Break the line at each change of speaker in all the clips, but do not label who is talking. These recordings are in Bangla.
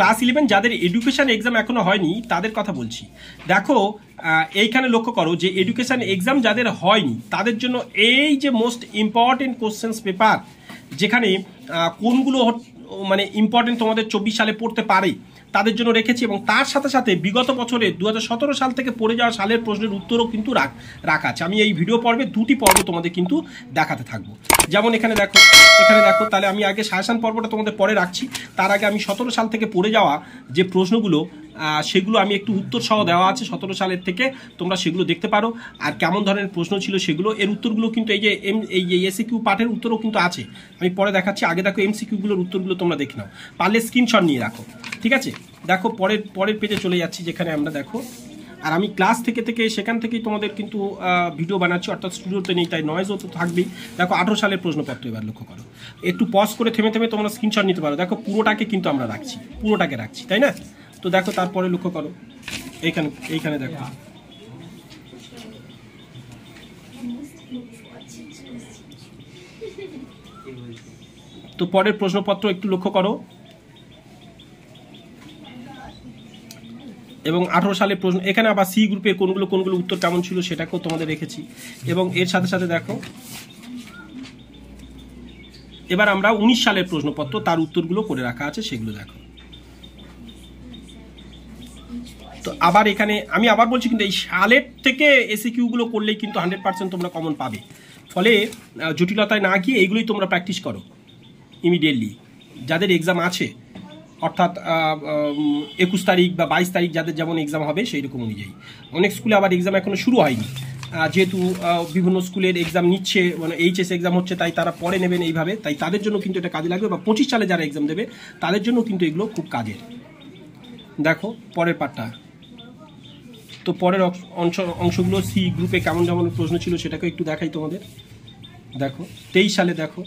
ক্লাস 11 যাদের এডুকেশন এক্সাম এখনো হয়নি তাদের কথা বলছি। দেখো এইখানে লক্ষ্য করো যে এডুকেশন এক্সাম যাদের হয়নি তাদের জন্য এই যে মোস্ট ইম্পর্টেন্ট কোশ্চেন্স পেপার, যেখানে কোনগুলো মানে ইম্পর্টেন্ট তোমাদের 24 সালে পড়তে পারে তাদের জন্য রেখেছি, এবং তার সাথে সাথে বিগত বছরে 2017 সাল থেকে পড়ে যাওয়া সালের প্রশ্নের উত্তরও কিন্তু রাখা আছে। আমি এই ভিডিও পর্বে দুটি পর্ব তোমাদের কিন্তু দেখাতে থাকবো। যেমন এখানে দেখো তাহলে আমি আগে সাজেশন পর্বটা তোমাদের পরে রাখছি, তার আগে আমি 17 সাল থেকে পড়ে যাওয়া যে প্রশ্নগুলো সেগুলো আমি একটু উত্তর সহ দেওয়া আছে 17 সালের থেকে, তোমরা সেগুলো দেখতে পারো আর কেমন ধরনের প্রশ্ন ছিল সেগুলো। এর উত্তরগুলো কিন্তু এই যে এসিকিউ পার্টের উত্তরও কিন্তু আছে, আমি পরে দেখাচ্ছি। আগে দেখো এমসিকিউগুলোর উত্তরগুলো তোমরা দেখে নাও, পারলে স্ক্রিনশট নিয়ে রাখো, ঠিক আছে? দেখো পরের পেজে চলে যাচ্ছি, যেখানে আমরা দেখো আর আমি ক্লাস থেকে সেখান থেকেই তোমাদের কিন্তু ভিডিও বানাচ্ছি, অর্থাৎ স্টুডিওতে নেই, তাই নয়েজও তো থাকবেই। দেখো 18 সালের প্রশ্নপত্র এবার লক্ষ্য করো, একটু পজ করে থেমে তোমরা স্ক্রিনশট নিতে পারো। দেখো পুরোটাকে কিন্তু আমরা পুরোটাকে রাখছি, তাই না? তো দেখো তারপরে লক্ষ্য করো এইখানে দেখো তো পরের প্রশ্নপত্র একটু লক্ষ্য করো, এবং 18 সালের প্রশ্ন এখানে আবার সি গ্রুপের কোনগুলো উত্তর কেমন ছিল সেটাকেও তোমাদের রেখেছি। এবং এর সাথে সাথে দেখো এবার আমরা 19 সালের প্রশ্নপত্র তার উত্তরগুলো করে রাখা আছে, সেগুলো দেখো। তো আবার এখানে আমি আবার বলছি, কিন্তু এই সালের থেকে এসিকিউগুলো করলেই কিন্তু 100% তোমরা কমন পাবে। ফলে জটিলতায় না গিয়ে এইগুলোই তোমরা প্র্যাকটিস করো ইমিডিয়েটলি যাদের এক্সাম আছে, অর্থাৎ 21 তারিখ বা 22 তারিখ যাদের যেমন এক্সাম হবে সেই রকম অনুযায়ী। অনেক স্কুলে আবার এক্সাম এখনো শুরু হয়নি, যেহেতু বিভিন্ন স্কুলের এক্সাম নিচ্ছে, মানে এইচএস এক্সাম হচ্ছে, তাই তারা পরে নেবেন এইভাবে, তাই তাদের জন্য কিন্তু এটা কাজে লাগবে। বা 25 সালে যারা এক্সাম দেবে তাদের জন্য কিন্তু এগুলো খুব কাজের। দেখো পরের পার্টটা, তো পরের অংশগুলো সি গ্রুপে কেমন প্রশ্ন ছিল সেটাকে একটু দেখাই তোমাদের। দেখো 23 সালে দেখো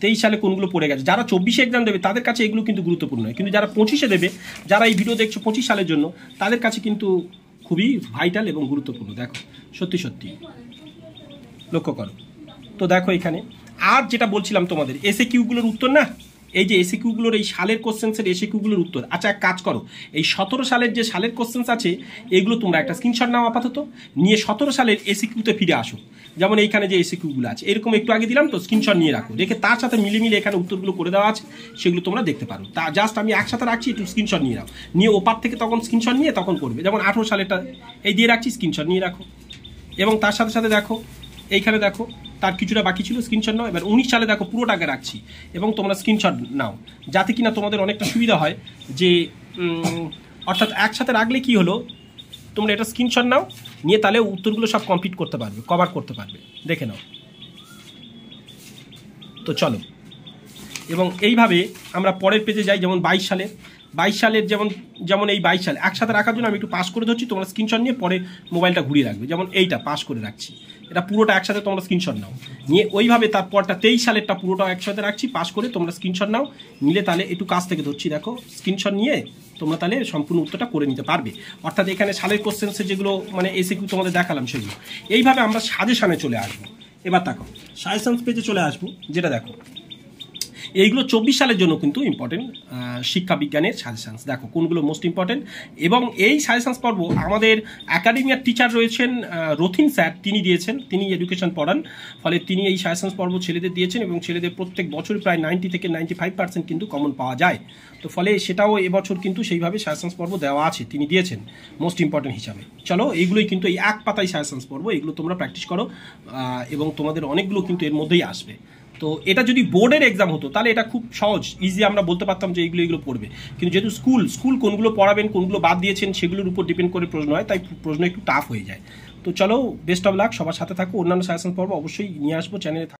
23 সালে কোনগুলো পড়ে গেছে। যারা 24 এক্সাম দেবে তাদের কাছে এগুলো কিন্তু গুরুত্বপূর্ণ নয়, কিন্তু যারা 25 দেবে, যারা এই ভিডিও দেখছো 25 সালের জন্য, তাদের কাছে কিন্তু খুবই ভাইটাল এবং গুরুত্বপূর্ণ। দেখো সত্যি লক্ষ্য করো। তো দেখো এখানে আর যেটা বলছিলাম তোমাদের এসএকিউগুলোর উত্তর না, এই যে এসিকিউগুলোর এই সালের কোশ্চেন্সের এসিকিউগুলোর উত্তর। আচ্ছা এক কাজ করো, এই 17 সালের যে সালের কোশ্চেন্স আছে এগুলো তোমরা একটা স্ক্রিনশট নাও আপাতত, নিয়ে 17 সালের এসিকিউতে ফিরে আসো। যেমন এইখানে যে এসিকিউগুলো আছে এরকম একটু আগে দিলাম, তো স্ক্রিনশট নিয়ে রাখো, রেখে তার সাথে মিলে এখানে উত্তরগুলো করে দেওয়া আছে, সেগুলো তোমরা দেখতে পারো। তা জাস্ট আমি একসাথে রাখছি, একটু স্ক্রিনশট নিয়ে রাখো, নিয়ে ওপার থেকে তখন স্ক্রিনশট নিয়ে তখন করবে। যেমন 18 সালেরটা এই দিয়ে রাখছি, স্ক্রিনশট নিয়ে রাখো। এবং তার সাথে সাথে দেখো এইখানে দেখো তার কিছুটা বাকি ছিল, স্ক্রিনশট নাও। এবার 19 সালে দেখো পুরোটাকে রাখছি, এবং তোমরা স্ক্রিনশট নাও, যাতে কিনা তোমাদের অনেকটা সুবিধা হয়। যে অর্থাৎ একসাথে রাখলে কি হলো, তোমরা এটা স্ক্রিনশট নাও, নিয়ে তাহলে উত্তরগুলো সব কমপ্লিট করতে পারবে, কভার করতে পারবে, দেখে নাও। তো চলো, এবং এইভাবে আমরা পরের পেজে যাই। যেমন 22 সালের যেমন এই 22 সাল একসাথে রাখার জন্য আমি একটু পাস করে ধরছি, তোমরা স্ক্রিনশট নিয়ে পরে মোবাইলটা ঘুরিয়ে রাখবে। যেমন এইটা পাস করে রাখছি, এটা পুরোটা একসাথে তোমরা স্ক্রিনশট নাও, নিয়ে ওইভাবে তারপরটা 23 সালেরটা পুরোটা একসাথে রাখছি, পাস করে তোমরা স্ক্রিনশট নাও, নিলে তাহলে একটু কাছ থেকে ধরছি, দেখো স্ক্রিনশট নিয়ে তোমরা তাহলে সম্পূর্ণ উত্তরটা করে নিতে পারবে। অর্থাৎ এখানে সালের কোশ্চেন্সে যেগুলো মানে এসিকিউ তোমাদের দেখালাম সেগুলো। এইভাবে আমরা সাজেশনে চলে আসবো। এবার দেখো সাজেশনস পেজে চলে আসবো, যেটা দেখো এইগুলো 24 সালের জন্য কিন্তু ইম্পর্টেন্ট শিক্ষা বিজ্ঞানের সাজেশনস। দেখো কোনগুলো মোস্ট ইম্পর্টেন্ট। এবং এই সাজেশনস পর্ব আমাদের একাডেমিয়ার টিচার রয়েছেন রথিন স্যার, তিনি দিয়েছেন, তিনি এডুকেশন পড়ান, ফলে তিনি এই সাজেশনস পর্ব ছেলেদের দিয়েছেন, এবং ছেলেদের প্রত্যেক বছর প্রায় 90 থেকে 95% কিন্তু কমন পাওয়া যায়। তো ফলে সেটাও এবছর কিন্তু সেইভাবে সাজেশনস পর্ব দেওয়া আছে, তিনি দিয়েছেন মোস্ট ইম্পর্টেন্ট হিসাবে। চলো এইগুলোই কিন্তু এই এক পাতায় সাজেশনস পর্ব, এগুলো তোমরা প্র্যাকটিস করো, এবং তোমাদের অনেকগুলো কিন্তু এর মধ্যেই আসবে। তো এটা যদি বোর্ডের এক্সাম হতো তাহলে এটা খুব সহজ ইজি আমরা বলতে পারতাম যে এইগুলো পড়বে, কিন্তু যেহেতু স্কুল কোনগুলো পড়াবেন, কোনগুলো বাদ দিয়েছেন, সেগুলোর উপর ডিপেন্ড করে প্রশ্ন হয়, তাই প্রশ্ন একটু টাফ হয়ে যায়। তো চলো বেস্ট অফ লাক, সবার সাথে থাকো। অন্যান্য সাজেশন পর্ব অবশ্যই নিয়ে আসবো চ্যানেলে।